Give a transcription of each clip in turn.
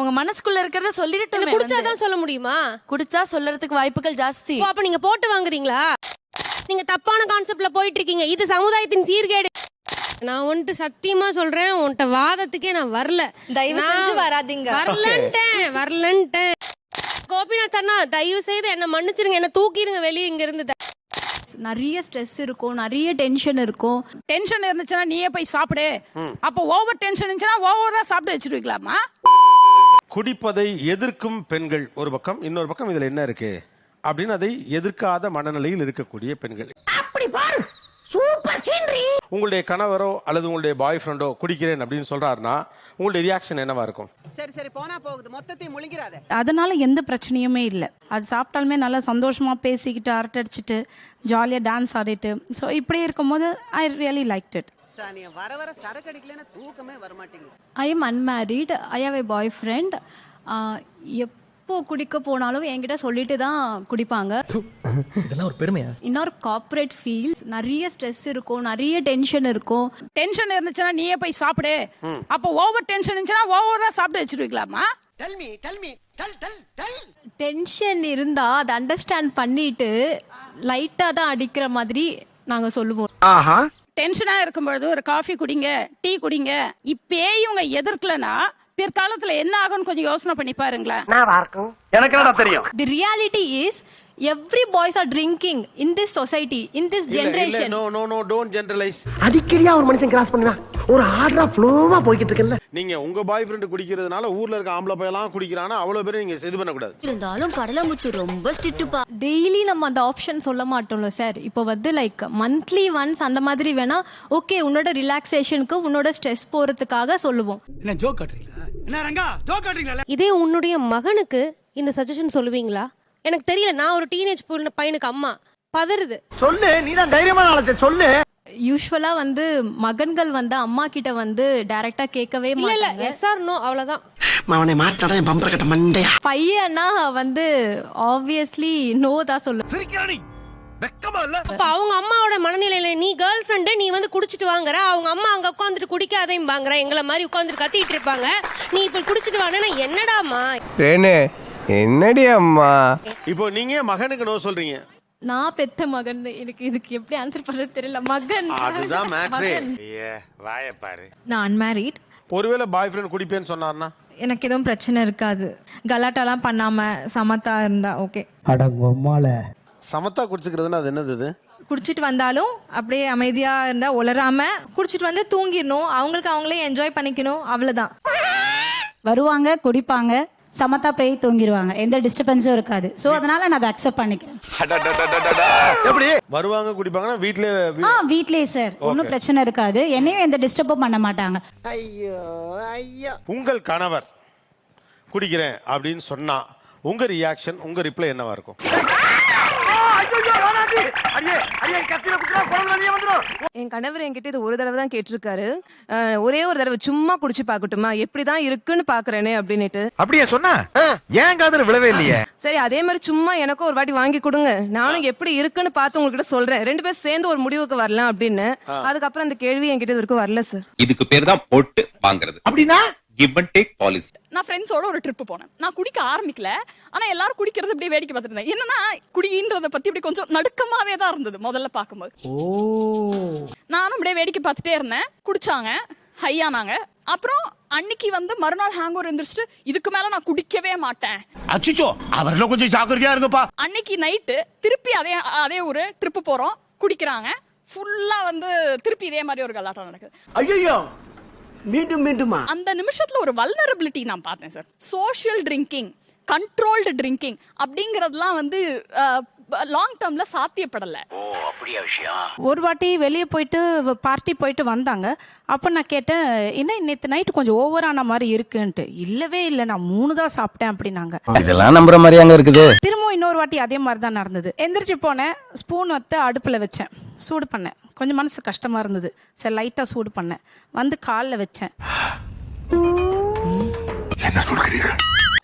உங்க மனசுக்குள்ள இருக்கிறத சொல்லிட்டு குடிச்சாதான் சொல்ல முடியுமா? குடிச்சா சொல்லறதுக்கு வாய்ப்புகள் ஜாஸ்தி. அப்ப நீங்க போட்டு வாங்குறீங்களா? நீங்க தப்பான கான்செப்ட்ல போயிட்டு இருக்கீங்க. இது சமுதாயத்தின் சீர்கேடு. நான் உன்ட்டு சத்தியமா சொல்றேன், உன்ட்ட வாதத்துக்கே நான் வரல. தயவு செஞ்சு வராதீங்க. வரலன்ட்டேன். கோபிநாத் அண்ணா தயவு செய்து என்ன மன்னிச்சிருங்க, என்ன தூக்கிடுங்க வெளியே இங்க இருந்து. நிறைய ஸ்ட்ரெஸ் இருக்கும், நிறைய டென்ஷன் இருக்கும். டென்ஷன் இருந்துச்சுன்னா நீயே போய் சாப்பிடு. அப்போ ஓவர் டென்ஷன் இருந்துச்சுன்னா ஓவரா சாப்பிட்டு வச்சிருவீங்களாமா? குடிப்பதை எதிர்க்கும் பெண்கள் ஒரு பக்கம், இன்னொரு பக்கம் இதுல என்ன இருக்கு அப்படின்னு அதை எதிர்க்காத மனநிலையில் இருக்கக்கூடிய பெண்கள். அப்படி பாரு, சூப்பர் சீனரி. உங்களுடைய கணவரோ அல்லது உங்களுடைய பாய் ஃப்ரெண்டோ குடிக்கிறேன் அப்படின்னு சொல்றாருன்னா உங்களுடைய ரியாக்ஷன் என்னவா இருக்கும்? சரி சரி போனா போகுது, மொத்தத்தை முழுங்கிறாத. அதனால எந்த பிரச்சனையுமே இல்லை. அது சாப்பிட்டாலுமே நல்லா சந்தோஷமா பேசிக்கிட்டு அரட்டடிச்சிட்டு ஜாலியாக டான்ஸ் ஆடிட்டு, ஸோ இப்படி இருக்கும்போது ஐ ரியலி லைக் இட். நீ வர வர சரக்கு அடிக்கலன்னா தூக்கமே வர மாட்டேங்குது. I am unmarried. I have a boyfriend. எப்போ குடிக்க போனாலும் என்கிட்ட சொல்லிட்டு தான் குடிப்பாங்க. இதெல்லாம் ஒரு பெருமையா? இன்னொரு கார்ப்பரேட் ஃபீல்ஸ், நிறைய ஸ்ட்ரெஸ் இருக்கும், நிறைய டென்ஷன் இருக்கும். டென்ஷன் இருந்துச்சுன்னா நீயே போய் சாப்பிடு. அப்போ ஓவர் டென்ஷன் இருந்துச்சுன்னா ஓவரா சாப்பிட்டு வச்சிருவீங்களாமா? டென்ஷன் இருந்தா அதை அண்டர்ஸ்டாண்ட் பண்ணிட்டு லைட்டா தான் அடிக்கிற மாதிரி நாங்க சொல்லுவோம். டென்ஷனா இருக்கும்பொழுது ஒரு காஃபி குடிங்க, டீ குடிங்க. இப்பயே இவங்க எதிர்க்கலனா பிற்காலத்துல என்ன ஆகும்னு கொஞ்சம் யோசனை பண்ணி பாருங்களேன். எனக்கு என்னடா தெரியும்? The reality is every boys are drinking in this society, in this generation. No, don't generalize. அடிக்கடியா ஒரு மனுஷன் கிராஸ் பண்ணுவா, ஒரு ஆர்டரா ஃப்ளோவா போயிட்டு இருக்கல. நீங்க உங்க பாய் ஃப்ரெண்ட் குடிக்கிறதுனால ஊர்ல இருக்க ஆம்பளை பையெல்லாம் குடிக்கிறானா அவ்வளவு பேரும் நீங்க இது பண்ண கூடாது. இருந்தாலும் கடலமுத்து ரொம்ப ஸ்ட்ரிக்ட்பா. டெய்லி நம்ம அந்த ஆப்ஷன் சொல்ல மாட்டோம்ல சார். இப்போ வந்து லைக் மந்த்லி ஒன்ஸ் அந்த மாதிரி வேணா ஓகே, உன்னோட ரிலாக்ஸேஷனுக்கு உன்னோட ஸ்ட்ரெஸ் போறதுக்காக சொல்லுவோம். என்ன ஜோக் காட்றீங்களா? என்ன ரங்கா ஜோக் காட்றீங்களா? இதே உன்னுடைய மகனுக்கு இந்த சஜஷன் சொல்லுவீங்களா? எனக்கு தெரியல. நான் ஒரு டீனேஜ் பையனுக்கு அம்மா பதறுது. சொல்லு, நீ தான் தைரியமான ஆளு, சொல்லு. யூஸ்வலா வந்து மகன்கள் வந்து அம்மா கிட்ட வந்து டைரக்டா கேட்கவே மாட்டாங்க. எஸ் ஆர் நோ, அவ்வளவுதான். அவனை மாட்டாடா என் பம்பர கட்ட மண்டையா. பையனா வந்து ஆப்வியஸ்லி நோ தான் சொல்லுவேன். சிரிக்கிறானே வெக்கமா இல்ல? அப்ப அவங்க அம்மாவோட மனநிலையில நீ கேர்ள் ஃப்ரெண்டு, நீ வந்து குடிச்சிட்டு வாங்குற, அவங்க அம்மா அங்க உட்காந்துட்டு குடிக்காதையும் வாங்குற, எங்களை மாதிரி உட்காந்துட்டு கத்திட்டு இருப்பாங்க. நீ இப்ப குடிச்சிட்டு வாங்கன்னா என்னடாமா? என்னடி அம்மா? இப்போ நீங்க மகனுக்கு நோ சொல்றீங்க. நான் பெத்த மகன், எனக்கு இதுக்கு எப்படி ஆன்சர் பண்றது தெரியல. மகன் அதுதான் மேட்ரே. வாயை பாரு. நான் அன்மேரிட். ஒருவேளை பாய் ஃப்ரெண்ட் குடிப்பேன்னு சொன்னார்னா எனக்கு எதுவும் பிரச்சனை இருக்காது. கலாட்டாலாம் பண்ணாம சமத்தா இருந்தா ஓகே. அடங்கம்மால சமத்தா குடிச்சுக்கிறதுனா அது என்னது? இது குடிச்சிட்டு வந்தாலும் அப்படியே அமைதியா இருந்தா உளராம குடிச்சிட்டு வந்து தூங்கிடணும். அவங்களுக்கு அவங்களே என்ஜாய் பண்ணிக்கணும், அவ்வளவுதான். வருவாங்க, குடிப்பாங்க, சமத்தா போய் தூங்கிடுவாங்க, எந்த டிஸ்டர்பன்ஸும் இருக்காது. ஸோ அதனால நான் அதை அக்செப்ட் பண்ணிக்கிறேன். எப்படி வருவாங்க குடிப்பாங்கன்னா வீட்லயே சார் ஒன்றும் பிரச்சனை இருக்காது. என்னையும் எந்த டிஸ்டர்பும் பண்ண மாட்டாங்க. ஐயோ ஐயோ. உங்கள் கணவர் குடிக்கிறேன் அப்படின்னு சொன்னா உங்க ரியாக்ஷன், உங்க ரிப்ளை என்னவா இருக்கும்? என் கணவர் என்கிட்ட இது ஒரு தடவை தான் கேட்டிருக்காரு. ஒரே ஒரு தடவை சும்மா குடிச்சு பாக்கட்டுமா, எப்படிதான் இருக்குன்னு பாக்குறேனே அப்படின்னுட்டு. அப்படியே சொன்னா ஏன் காதுல விழவே இல்லையே? சரி, அதே மாதிரி சும்மா எனக்கும் ஒரு வாட்டி வாங்கி கொடுங்க, நானும் எப்படி இருக்குன்னு பார்த்து உங்ககிட்ட சொல்றேன், 2 பேரும் சேர்ந்து ஒரு முடிவுக்கு வரலாம் அப்படின்னு. அதுக்கப்புறம் அந்த கேள்வி என்கிட்ட வரைக்கும் வரல சார். இதுக்கு பேர் தான் போட்டு வாங்குறது. அப்படின்னா கிவ் அண்ட் டேக் பாலிசி. நான் ஃப்ரெண்ட்ஸோட ஒரு ட்ரிப் போனேன். நான் குடிக்க ஆரம்பிக்கல, ஆனா எல்லாரும் குடிக்கிறது அப்படியே வேடிக்கை பார்த்துட்டு இருந்தேன். என்னன்னா குடின்றத பத்தி இப்படி கொஞ்சம் நடுக்கமாவே தான் இருந்தது முதல்ல பார்க்கும்போது. நானும் அப்படியே வேடிக்கை பார்த்துட்டே இருந்தேன். குடிச்சாங்க, ஹையானாங்க. அப்புறம் அன்னைக்கு வந்து மறுநாள் ஹேங் ஓவர் இருந்துச்சுட்டு இதுக்கு மேல நான் குடிக்கவே மாட்டேன். அச்சுச்சோ, அவர்ல கொஞ்சம் ஜாக்கிரதையா இருங்கப்பா. அன்னைக்கு நைட்டு திருப்பி அதே ஒரு ட்ரிப் போறோம், குடிக்கிறாங்க. ஃபுல்லா வந்து திருப்பி இதே மாதிரி ஒரு கலாட்டம் நடக்குது. ஐயோ, மீண்டும் மீண்டுமா? அந்த நிமிஷத்துல ஒரு வல்னரபிலிட்டி நான் பார்த்தேன் sir. Social drinking, controlled drinking அப்படிங்கறதுலாம் வந்து லாங் டேர்ம்ல சாத்தியப்படல. ஒரு வாட்டி வெளியே போயிட்டு பார்ட்டி போயிட்டு வந்தாங்க. அப்போ நான் கேட்டேன், என்ன நேற்று நைட்டு கொஞ்சம் ஓவரான மாதிரி இருக்குன்ட்டு. இல்லவே இல்லை, நான் 3 தான் சாப்பிட்டேன் அப்படின்னாங்க. இதெல்லாம் நம்புற மாதிரியாங்க இருக்குது? திரும்பவும் இன்னொரு வாட்டி அதே மாதிரி தான் நடந்தது. எந்திரிச்சு போனேன், ஸ்பூன் வத்து அடுப்பில் வச்சேன், சூடு பண்ணேன். கொஞ்சம் மனசு கஷ்டமாக இருந்தது, சரி லைட்டாக சூடு பண்ணேன், வந்து காலில் வச்சேன்.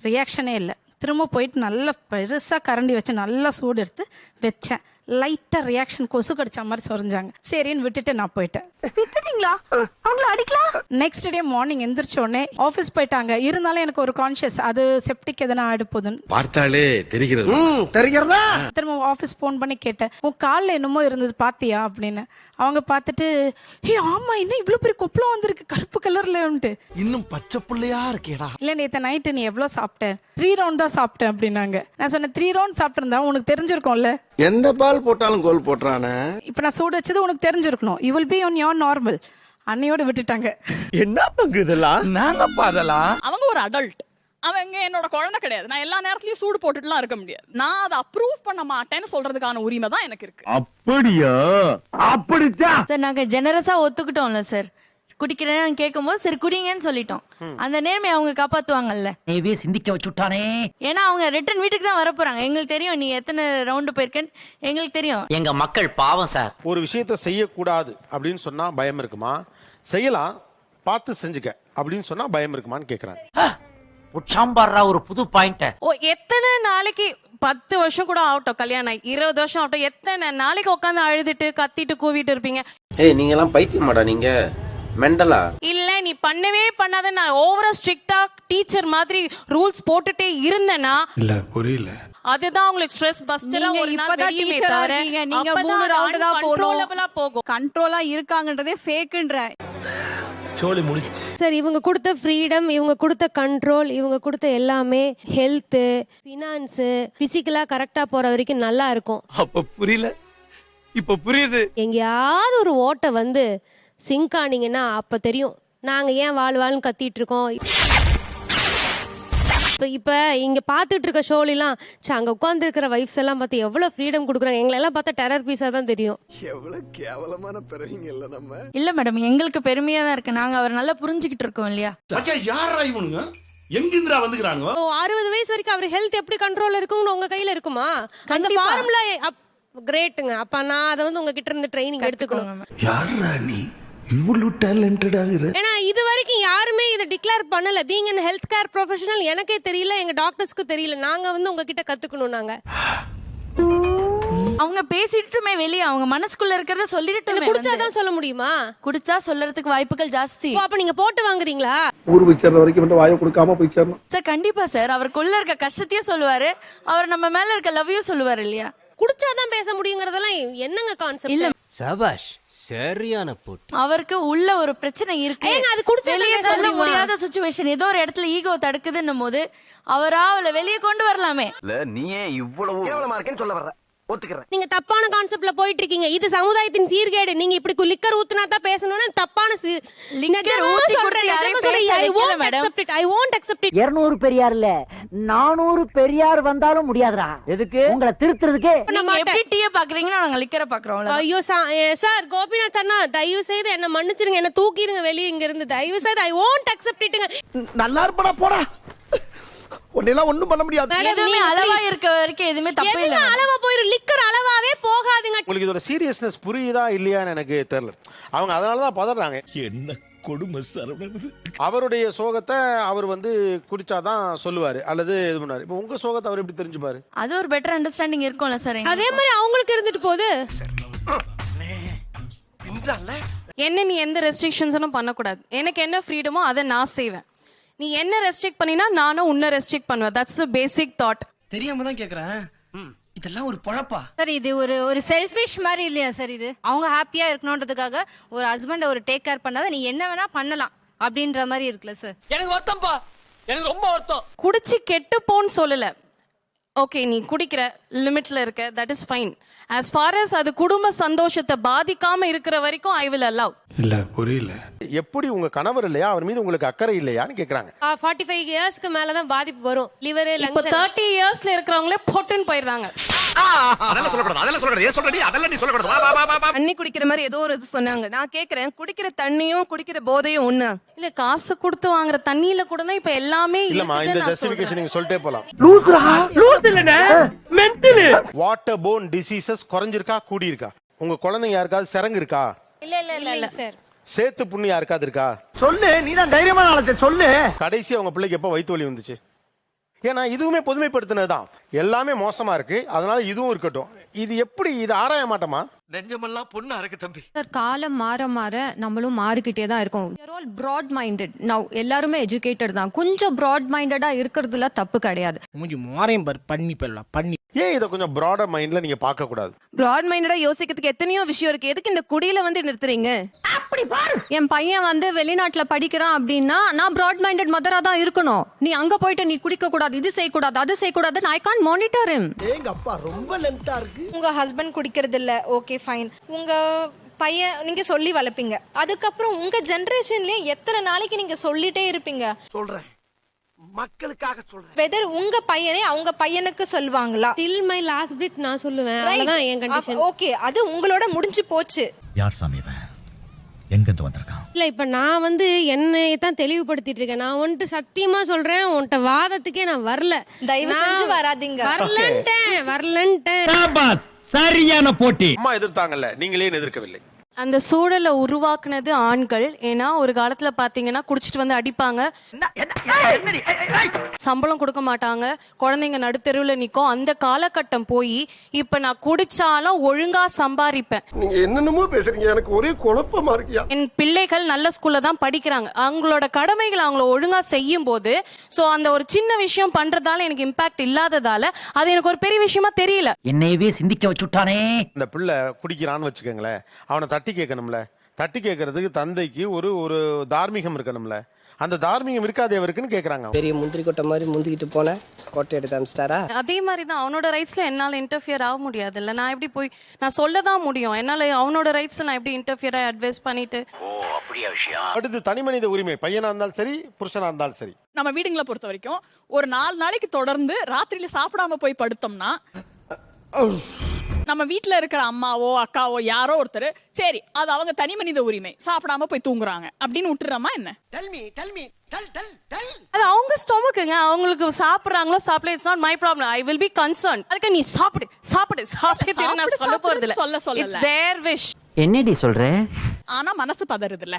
ரியாக்ஷனே இல்லை. திரும்ப போயிட்டு நல்லா பெருசாக கரண்டி வச்சு நல்லா சூடு எடுத்து வச்சேன். லைட்டா ரியாக்ஷன் கொசு கடிச்ச மாதிரி சொரிஞ்சாங்க. சரின்னு விட்டுட்டு நான் போயிட்டேன். நெக்ஸ்ட் டே மார்னிங் எந்திரிச்ச உடனே ஆஃபீஸ் போயிட்டாங்க. இருந்தாலும் எனக்கு ஒரு கான்ஷியஸ், அது செப்டிக் எதனா ஆயிடுப்போதுன்னு பார்த்தாலே தெரிகிறது. தெரிகிறதா? திரும்ப ஆஃபீஸ் ஃபோன் பண்ணி கேட்டேன், உன் காலில் என்னமோ இருந்தது பாத்தியா அப்படின்னு. அவங்க பார்த்துட்டு, ஹே ஆமா, என்ன இவ்வளோ பெரிய கொப்பளம் வந்திருக்கு கருப்பு கலர்லன்ட்டு. இன்னும் பச்சை பிள்ளையா இருக்கேடா. இல்லை நேற்று நைட்டு நீ எவ்வளோ சாப்பிட்ட? 3 ரவுண்ட் தான் சாப்பிட்டேன் அப்படின்னாங்க. நான் சொன்னேன் 3 ரவுண்ட் சாப்பிட்டுருந்தா உனக்கு தெரிஞ்சிருக்கும்ல. எந்த பால் போட்டாலும் கோல் போட்டுறானே. இப்போ நான் சூடு வச்சது உனக்கு தெரிஞ்சிருக்கணும். You will be on your normal. அன்னையோட விட்டுட்டாங்க. என்ன பங்கு இதெல்லாம்? நாங்கப்பா அதெல்லாம். அவங்க ஒரு அடல்ட், அவங்க என்னோட குழந்தை கிடையாது. நான் எல்லா நேரத்துலயும் சூடு போட்டுட்டுலாம் இருக்க முடியாது. நான் அதை அப்ரூவ் பண்ண மாட்டேன்னு சொல்றதுக்கான உரிமை தான் எனக்கு இருக்கு. அப்படியா? அப்படித்தான். சார் நாங்க ஜெனரஸா ஒத்துக்கிட்டோம்ல சார். குடிக்கிறேன்னு கேட்கும்போது சரி குடிங்கன்னு சொல்லிட்டோம். அந்த நேர்மையை அவங்க காப்பாத்துவாங்கல்ல. நீவே சிந்திக்க வச்சுட்டானே. ஏன்னா அவங்க ரிட்டர்ன் வீட்டுக்கு தான் வரப்போறாங்க. எங்களுக்கு தெரியும் நீ எத்தனை ரவுண்டு போயிருக்கேன்னு எங்களுக்கு தெரியும். எங்க மக்கள் பாவம் சார். ஒரு விஷயத்தை செய்யக்கூடாது அப்படின்னு சொன்னா பயம் இருக்குமா? செய்யலாம், பார்த்து செஞ்சுக்க அப்படின்னு சொன்னா பயம் இருக்குமான்னு கேட்குறாங்க. உச்சாம்பாடுறா ஒரு புது பாயிண்ட். எத்தனை நாளைக்கு 10 வருஷம் கூட ஆகட்டும், கல்யாணம் 20 வருஷம் ஆகட்டும், எத்தனை நாளைக்கு உட்காந்து அழுதுட்டு கத்திட்டு கூவிட்டு இருப்பீங்க? ஏய் நீங்க எல்லாம் பைத்தியமாடா நீங்க? மெண்டலா? இல்ல நீ பண்ணவே பண்ணாத. நான் ஓவரா ஸ்ட்ரிக்ட்டா டீச்சர் மாதிரி ரூல்ஸ் போட்டுட்டே இருந்தேனா? இல்ல புரியல. அதுதான் உங்களுக்கு ஸ்ட்ரெஸ் பஸ்டரா ஒரு நாள் வெளியே தவிர நீங்க 3 ரவுண்ட் தான் போகும். கண்ட்ரோலா இருக்காங்கன்றதே ஃபேக்ன்ற. சோலி முடிச்சு. சார் இவங்க கொடுத்த ஃப்ரீடம், இவங்க கொடுத்த கண்ட்ரோல், இவங்க கொடுத்த எல்லாமே ஹெல்த்து, ஃபினான்ஸு, ஃபிசிக்கலா கரெக்டா போற வரைக்கும் நல்லா இருக்கும். அப்ப புரியல, இப்ப புரியுது. எங்கேயாவது ஒரு ஓட்டை வந்து சிங்க் ஆனீங்கன்னா அப்ப தெரியும் நாங்க ஏன் வாழ்வாள்னு கத்திட்டு இருக்கோம். இப்ப இங்க பாத்துட்டு இருக்க ஷோலாம் அங்க உட்கார்ந்து இருக்கிற வைஃப்ஸ் எல்லாம் பார்த்து எவ்வளவு ஃப்ரீடம் கொடுக்குறாங்க. எங்களை எல்லாம் பார்த்தா டெரர் பீஸா தான் தெரியும். எவ்வளவு கேவலமான பிறவிங்க இல்ல நம்ம. இல்ல மேடம், எங்களுக்கு பெருமையா தான் இருக்கு. நாங்க அவர் நல்லா புரிஞ்சுக்கிட்டு இருக்கோம் இல்லையா? மச்சான் யாரா இவனுங்க? எங்கிந்திரா வந்துக்கறானுங்க? 60 வயசு வரைக்கும் அவர் ஹெல்த் எப்படி கண்ட்ரோல் இருக்கும்னு உங்க கையில இருக்குமா? அந்த ஃபார்முலா கிரேட்டுங்க. அப்ப நான் அதை வந்து உங்ககிட்ட இருந்து ட்ரைனிங் எடுத்துக்கணும். யாரா நீ இவ்வளவு டேலண்டடா இரு? ஏன்னா இது வரைக்கும் யாருமே இதை டிக்ளேர் பண்ணல. Being an health care professional எனக்கே தெரியல, எங்க டாக்டர்ஸ்க்கு தெரியல. நாங்க வந்து உங்ககிட்ட கத்துக்கணும். நாங்க அவங்க பேசிட்டுமே வெளியே அவங்க மனசுக்குள்ள இருக்கிறத சொல்லிட்டு குடிச்சாதான் சொல்ல முடியுமா? குடிச்சா சொல்லறதுக்கு வாய்ப்புகள் ஜாஸ்தி. அப்ப நீங்க போட்டு வாங்குறீங்களா? ஊர் போய் சேர்ற வரைக்கும் மட்டும் வாயை கொடுக்காம போய் சேரணும் சார். கண்டிப்பா சார், அவருக்குள்ள இருக்க கஷ்டத்தையும் சொல்லுவாரு, அவர் நம்ம மேல இருக்க லவ்வையும் சொல்லுவாரு இல்லையா? குடிச்சாதான் பேச முடியுங்கிறதெல்லாம் என்னங்க கான்செப்ட்? இல்ல சபாஷ், சரியான போட்டு. அவருக்கு உள்ள ஒரு பிரச்சனை இருக்கு. ஏங்க அது குடிச்சா வெளியே சொல்ல முடியாத சிச்சுவேஷன், ஏதோ ஒரு இடத்துல ஈகோ தடுக்குதுன்னும் போது அவரா அவளை வெளியே கொண்டு வரலாமே. நீயே இவ்வளவு கேவலமா இருக்கேன்னு சொல்ல வர்ற? ஒத்துக்கிறேன். நீங்க தப்பான கான்செப்ட்ல போயிட்டு இருக்கீங்க. இது சமுதாயத்தின் சீர்கேடு. நீங்க இப்படி லிக்கர் ஊத்துனா தான் பேசணும்னு தப்பான லிக்கர் ஊத்தி கொடுத்து யாரையும் பேச வைக்கல madam. I won't accept it. 200 Periyar இல்ல 400 பெரியார் வந்தாலும் முடியாதுடா. எதுக்கு? உங்களை திருத்துறதுக்கு. நீங்க எப்படி டீய பாக்குறீங்கன்னா நாங்க லிக்கரை பாக்குறோம். ஐயோ சார், கோபிநாத் அண்ணா தயவு செய்து என்ன மன்னிச்சிருங்க, என்ன தூக்கிடுங்க வெளியே இங்க இருந்து தயவு செய்து. I won't accept it. நல்லா இருப்படா போடா. ஒண்ணெல்லாம் ஒண்ணும் பண்ண முடியாது. எதுவுமே அளவா இருக்க வரைக்கும் எதுவுமே தப்பு இல்ல. அளவா போயிரு, லிக்கர் அளவாவே போகாதுங்க. உங்களுக்கு இதோட சீரியஸ்னஸ் புரியுதா இல்லையான்னு எனக்கு தெரியல. அவங்க அதனாலதான் பதறாங்க. என்ன கொடுமை சரவணன். அவருடைய சோகத்தை அவர் வந்து குடிச்சாதான் சொல்லுவாரு அல்லது இது பண்ணாரு. இப்போ உங்க சோகத்தை அவர் எப்படி தெரிஞ்சுப்பாரு? அது ஒரு பெட்டர் அண்டர்ஸ்டாண்டிங் இருக்கும்ல சார். அதே மாதிரி அவங்களுக்கு இருந்துட்டு போகுது. என்ன நீ எந்த ரெஸ்ட்ரிக்ஷன்ஸும் பண்ணக்கூடாது. எனக்கு என்ன ஃப்ரீடமோ அதை நான் செய்வேன். நீ என்ன ரெஸ்ட்ரிக்ட் பண்ணினா நானும் உன்னை ரெஸ்ட்ரிக்ட் பண்ணுவேன். That's the basic thought. தெரியாம தான் கேக்குறேன். இதெல்லாம் ஒரு பொழப்பா? சார் இது ஒரு செல்ஃபிஷ் மாதிரி இல்லையா சார்? இது அவங்க ஹாப்பியா இருக்கணும்ன்றதுக்காக ஒரு ஹஸ்பண்ட் ஒரு டேக் கேர் பண்ணாத நீ என்ன வேணா பண்ணலாம் அப்படின்ற மாதிரி இருக்குல்ல சார்? எனக்கு வருத்தம்ப்பா, எனக்கு ரொம்ப வருத்தம். குடிச்சு கெட்டு போன்னு சொல்லல. ஓகே, நீ குடிக்கிற லிமிட்ல இருக்க, that is fine. as far as அது குடும்ப சந்தோஷத்தை பாதிக்காம இருக்கிற வரைக்கும் I will allow. இல்ல புரியல. எப்படி உங்க கணவர் இல்லையா, அவர் மீது உங்களுக்கு அக்கறை இல்லையான்னு கேக்குறாங்க. 45 இயர்ஸ்க்கு மேல தான் பாதிப்பு வரும். லிவர், இப்போ 30 இயர்ஸ்ல இருக்கிறவங்களே பொட்டுன்னு போயிடுறாங்க. அதெல்லாம் சொல்லக்கூடாது, அதெல்லாம் சொல்லக்கூடாது. ஏன் சொல்றடி? அதெல்லாம் நீ சொல்லக்கூடாது. வா வா வா வா. தண்ணி குடிக்கிற மாதிரி ஏதோ ஒரு இது சொன்னாங்க. நான் கேக்குறேன், குடிக்கிற தண்ணியும் குடிக்கிற போதையும் ஒண்ணு இல்ல? காசு கொடுத்து வாங்குற தண்ணியில கூட தான் இப்ப எல்லாமே இல்லம்மா, இந்த ஜஸ்டிஃபிகேஷன் நீங்க சொல்லிட்டே போலாம். லூசுடா, லூசு இல்லனே, மென்டல். வாட்டர் போர்ன் டிசீசஸ் குறைஞ்சிருக்கா கூடி இருக்கா? உங்க குழந்தைங்க யாருக்காவது சிரங்கு இருக்கா? இல்ல சார். சேத்து புண்ணு யாருக்காவது இருக்கா? சொல்லு, நீ தான் தைரியமான ஆளு, சொல்லு. கடைசி அவங்க பிள்ளைக்கு எப்ப வயித்து வலி வந்துச்சு? ஏன்னா இதுவுமே பொதுமைப்படுத்தினதுதான். எல்லாமே மோசமா இருக்கு, அதனால இதுவும் இருக்கட்டும். இது எப்படி, இது ஆராய மாட்டோமா? நெஞ்சமெல்லாம் பொண்ணு அறக்கு தம்பி. சார் காலம் மாற மாற நம்மளும் மாறிக்கிட்டே தான் இருக்கோம். All broad minded. நவ் எல்லாருமே எஜுகேட்டட் தான். கொஞ்சம் ப்ராட் மைண்டடா இருக்கிறதுல தப்பு கிடையாது. மூஞ்சி மாறையும் பண்ணி போயிடலாம் பண்ணி. ஏன் இதை கொஞ்சம் ப்ராடர் மைண்ட்ல நீங்க பார்க்க கூடாது? ப்ராட் மைண்டடா யோசிக்கிறதுக்கு எத்தனையோ விஷயம் இருக்கு. எதுக்கு இந்த குடியில வந்து நிறுத்துறீங்க? என் பையன் வந்து வெளிநாட்டுல படிக்கிறான் அப்படின்னா நான் ப்ராட் மைண்டட் மதரா தான் இருக்கணும். நீ அங்க போயிட்டு நீ குடிக்க கூடாது, இது செய்யக்கூடாது, அது செய்யக்கூடாது. I can't monitor him. ஏங்க அப்பா ரொம்ப லென்த்தா இருக்கு. உங்க ஹஸ்பண்ட் குடிக்கிறது இல்ல, ஓகே ஃபைன். உங்க பையன் நீங்க சொல்லி வளர்ப்பீங்க. அதுக்கப்புறம் உங்க ஜெனரேஷன்லயே எத்தனை நாளைக்கு நீங்க சொல்லிட்டே இருப்பீங்க? சொல்றேன், மக்களுக்காக சொல்றேன். வெதர் உங்க பையனே அவங்க பையனுக்கு சொல்லுவாங்களா? டில் மை லாஸ்ட் பிரீத் நான் சொல்லுவேன். அவ்வளவுதான் என் கண்டிஷன். ஓகே, அது உங்களோட முடிஞ்சு போச்சு. யார் சாமி இவன்? எங்க இருந்து வந்திருக்கான்? இல்ல இப்ப நான் வந்து என்னை தான் தெளிவுபடுத்திட்டு இருக்கேன். நான் வந்துட்டு சத்தியமா சொல்றேன், உன்கிட்ட வாதத்துக்கே நான் வரல. தயவு செஞ்சு வராதீங்க. வரலன்ட்டேன். சரியான போட்டி. அம்மா எதிர்த்தாங்கல்ல, நீங்களே எதிர்க்கவில்லை. அந்த சூழலை உருவாக்குனது ஆண்கள். ஏன்னா ஒரு காலத்துல பாத்தீங்கன்னா குடிச்சிட்டு வந்து அடிப்பாங்க, சம்பளம் கொடுக்க மாட்டாங்க, குழந்தைங்க நடுத்தெருவுல நிக்கும். அந்த காலகட்டம் போய் இப்ப நான் குடிச்சாலும் ஒழுங்கா சம்பாதிப்பேன். நீங்க என்னென்னமோ பேசுறீங்க, எனக்கு ஒரே குழப்பமா இருக்கியா. என் பிள்ளைகள் நல்ல ஸ்கூல்ல தான் படிக்கிறாங்க. அவங்களோட கடமைகளை அவங்கள ஒழுங்கா செய்யும் போது சோ அந்த ஒரு சின்ன விஷயம் பண்றதால எனக்கு இம்பாக்ட் இல்லாததால அது எனக்கு ஒரு பெரிய விஷயமா தெரியல. என்னையவே சிந்திக்க வச்சுட்டானே. இந்த பிள்ளை குடிக்கிறான்னு வச்சுக்கோங்களேன், அவனை தட்டி கேட்கணும்ல. தட்டி கேட்கறதுக்கு தந்தைக்கு ஒரு தார்மீகம் இருக்கணும்ல. அந்த தார்மீகம் இருக்காது அவருக்குன்னு கேக்குறாங்க. பெரிய முந்திரி கொட்டை மாதிரி முந்திக்கிட்டு போன கோட்டை எடுத்து அமிச்சிட்டாரா? அதே மாதிரி தான் அவனோட ரைட்ஸ்ல என்னால இன்டர்ஃபியர் ஆக முடியாது இல்ல. நான் எப்படி போய் நான் சொல்லதான் முடியும். என்னால அவனோட ரைட்ஸ்ல நான் எப்படி இன்டர்ஃபியர் ஆகி அட்வைஸ் பண்ணிட்டு. ஓ அப்படியா விஷயம். அடுத்து தனி மனித உரிமை, பையனா இருந்தாலும் சரி புருஷனா இருந்தாலும் சரி. நம்ம வீடுங்களை பொறுத்த வரைக்கும் ஒரு 4 நாளைக்கு தொடர்ந்து ராத்திரியில சாப்பிடாம போய் படுத்தோம்னா நம்ம வீட்டுல இருக்கிற அம்மாவோ அக்காவோ யாரோ ஒருத்தர் சரி அது அவங்க தனி மனித உரிமை, சாப்பிடாம போய் தூங்குறாங்க அப்படின்னு விட்டுறமா என்ன? அது அவங்க ஸ்டொமக்குங்க, அவங்களுக்கு சாப்பிடுறாங்களோ சாப்பிடல, it's not my problem. I will be concerned. அதுக்கு நீ சாப்பிடு சாப்பிடு சாப்பிடு நான் சொல்ல போறது இல்ல. It's their wish. என்னடி சொல்ற? ஆனா மனசு பதறுதுல்ல,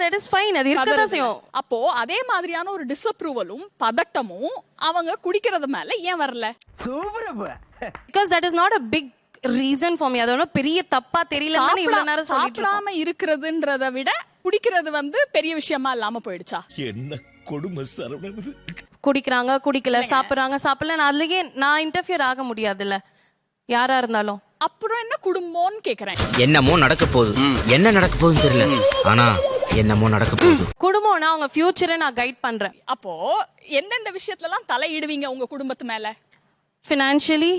that is fine. அது இருக்கதான் செய்யும். அப்போ அதே மாதிரியான ஒரு டிஸ்அப்ரூவலும் பதட்டமும் அவங்க குடிக்கிறது மேல ஏன் வரல? Because that is not a big reason for me. அது ஒன்றும் பெரிய தப்பா தெரியலன்னு இவ்வளவு நேரம் சொல்லிட்டு இருக்கோம். சாப்பிடாம இருக்கிறதுன்றத விட குடிக்கிறது வந்து பெரிய விஷயமா இல்லாம போயிடுச்சா? என்ன கொடுமை சரவணது. குடிக்கிறாங்க குடிக்கல, சாப்பிடுறாங்க சாப்பிடல, அதுலயே நான் இன்டர்ஃபியர் ஆக முடியாதுல்ல யாரா இருந்தாலும். அப்புறம் என்ன குடும்பம்னு கேக்குறேன். என்னமோ நடக்க போகுது, என்ன நடக்க போகுதுன்னு தெரியல, ஆனா என்னமோ நடக்க போகுது. குடும்பம்னா அவங்க ஃபியூச்சரை நான் கைட் பண்றேன். அப்போ எந்தெந்த விஷயத்துல எல்லாம் தலையிடுவீங்க உங்க குடும்பத்து மேல? Financially,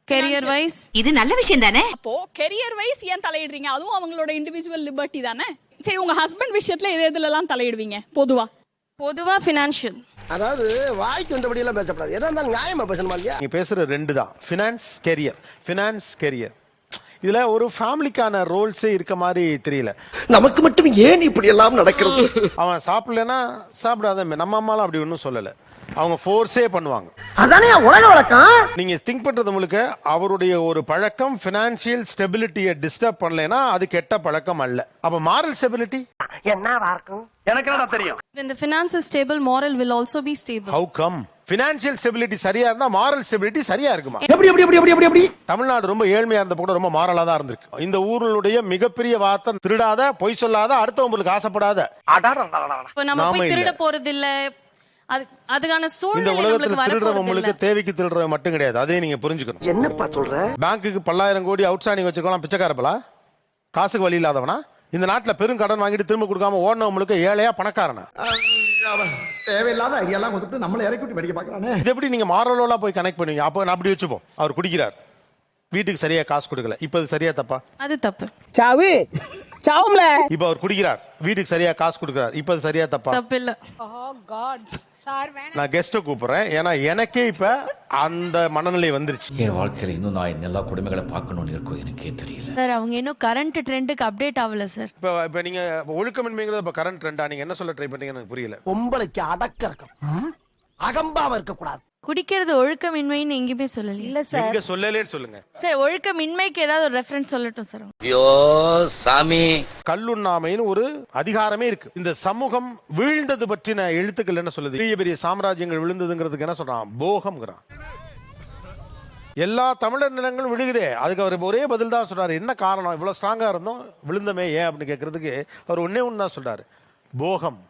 career wise. இது நல்ல விஷயம் தானே. அப்போ கெரியர் வைஸ் ஏன் தலையிடுறீங்க? அதுவும் அவங்களோட இண்டிவிஜுவல் லிபர்ட்டி தானே. சரி, உங்க ஹஸ்பண்ட் விஷயத்துல எதுல எல்லாம் தலையிடுவீங்க? பொதுவா ஃபினான்ஷியல். அதாவது வாய்க்கு வந்தபடி எல்லாம் பேசப்படாது, எதா இருந்தாலும் நியாயமா பேசணுமா இல்லையா? நீங்க பேசுற 2 தான், ஃபினான்ஸ் கெரியர். இதுல ஒரு ஃபேமிலிக்கான ரோல்ஸே இருக்க மாதிரி தெரியல. நமக்கு மட்டும் ஏன் இப்படி எல்லாம் நடக்கிறது? அவன் சாப்பிடலன்னா சாப்பிடாத, நம்ம அம்மாலாம் அப்படி ஒன்றும் சொல்லலை, அவங்க ஃபோர்ஸே பண்ணுவாங்க. அதானே உலக வழக்கம். நீங்க திங்க் பண்றது முழுக்க அவருடைய ஒரு பழக்கம் ஃபினான்ஷியல் ஸ்டெபிலிட்டியை டிஸ்டர்ப் பண்ணலைன்னா அது கெட்ட பழக்கம் அல்ல. அப்ப மாரல் ஸ்டெபிலிட்டி என்ன இருக்கும்? எனக்கு என்ன தெரியும்? When the finance is stable, moral will also be stable. How come? Financial stability சரியா இருந்தா மாரல் ஸ்டெபிலிட்டி சரியா இருக்குமா? எப்படி? தமிழ்நாடு ரொம்ப ஏழ்மையா இருந்த கூட ரொம்ப மாரலா தான் இருந்திருக்கு. இந்த ஊர்களுடைய மிகப்பெரிய வார்த்தை திருடாத, பொய் சொல்லாத, அடுத்தவங்களுக்கு ஆசைப்படாத. இப்ப நம்ம போய் திருட போறது இல்ல. அதுக்கான இந்த சூழ்நிலை உலகத்துல நமக்கு திருடுறவங்களுக்கு தேவைக்கு திருடுறவங்க மட்டும் கிடையாது, அதே நீங்க புரிஞ்சுக்கணும். என்னப்பா சொல்ற? பேங்க்குக்கு 10,000 கோடி அவுட்ஸ்டாண்டிங் வச்சிருக்கலாம், பிச்சைக்காரப்பலா? காசுக்கு வழி இல்லாதவனா? இந்த நாட்டுல பெரும் கடன் வாங்கிட்டு திரும்ப கொடுக்காம ஓடினவங்களுக்கு ஏழையா பணக்காரனா? தேவையில்லாத ஐடியாலாம் கொடுத்துட்டு நம்மள இறக்கி விட்டு படிக்க பாக்குறானே. இது எப்படி நீங்க மாரலோலா போய் கனெக்ட் பண்ணுவீங்க? அப்ப நான் அப்படி வச்சுப்போம், அவர் குடிக்கிறார், வீட்டுக்கு சரியா காசு கொடுக்கல, இப்ப அது சரியா தப்பா? அது தப்பு. சாவும்ல. இப்ப அவர் குடிக்கிறார், வீட்டுக்கு சரியா காசு கொடுக்கிறார், இப்ப அது சரியா தப்பா? தப்பு இல்ல. நான் கெஸ்ட கூப்பிடுறேன், ஏன்னா எனக்கே இப்ப அந்த மனநிலை வந்துருச்சு. என் வாழ்க்கையில இன்னும் நான் எல்லா குடும்பங்களை பார்க்கணும்னு இருக்கும், எனக்கே தெரியல சார். அவங்க இன்னும் கரண்ட் ட்ரெண்டுக்கு அப்டேட் ஆகல சார். இப்ப நீங்க ஒழுக்கமின்மைங்கிறது இப்ப கரண்ட் ட்ரெண்டா? நீங்க என்ன சொல்ல ட்ரை பண்ணீங்கன்னு எனக்கு புரியல. பொம்பளைக்கு அடக்க இருக்கும், அகம்பாவ இருக்க கூடாது. குடிக்கிறது ஒழுக்கமின்மைன்னு எங்கேயுமே சொல்லல இல்ல எங்க சொல்லலேன்னு சொல்லுங்க. சார் ஒழுக்கமின்மைக்கு ஏதாவது ஒரு ரெஃபரன்ஸ் சொல்லட்டும் சார். ஐயோ சாமி, கல்லுண்ணாமைன்னு ஒரு அதிகாரமே இருக்கு. இந்த சமூகம் வீழ்ந்தது பற்றின எழுத்துக்கள் என்ன சொல்லுது? பெரிய பெரிய சாம்ராஜ்யங்கள் விழுந்ததுங்கிறதுக்கு என்ன சொல்றான்? போகம்ங்கிறான். எல்லா தமிழர் நிலங்களும் விழுகுதே, அதுக்கு அவர் ஒரே பதில் தான் சொல்றாரு. என்ன காரணம்? இவ்வளவு ஸ்ட்ராங்கா இருந்தோம் விழுந்தமே ஏன் அப்படின்னு கேட்கறதுக்கு அவர் ஒன்னே ஒன்று தான் சொல்றாரு, போகம்.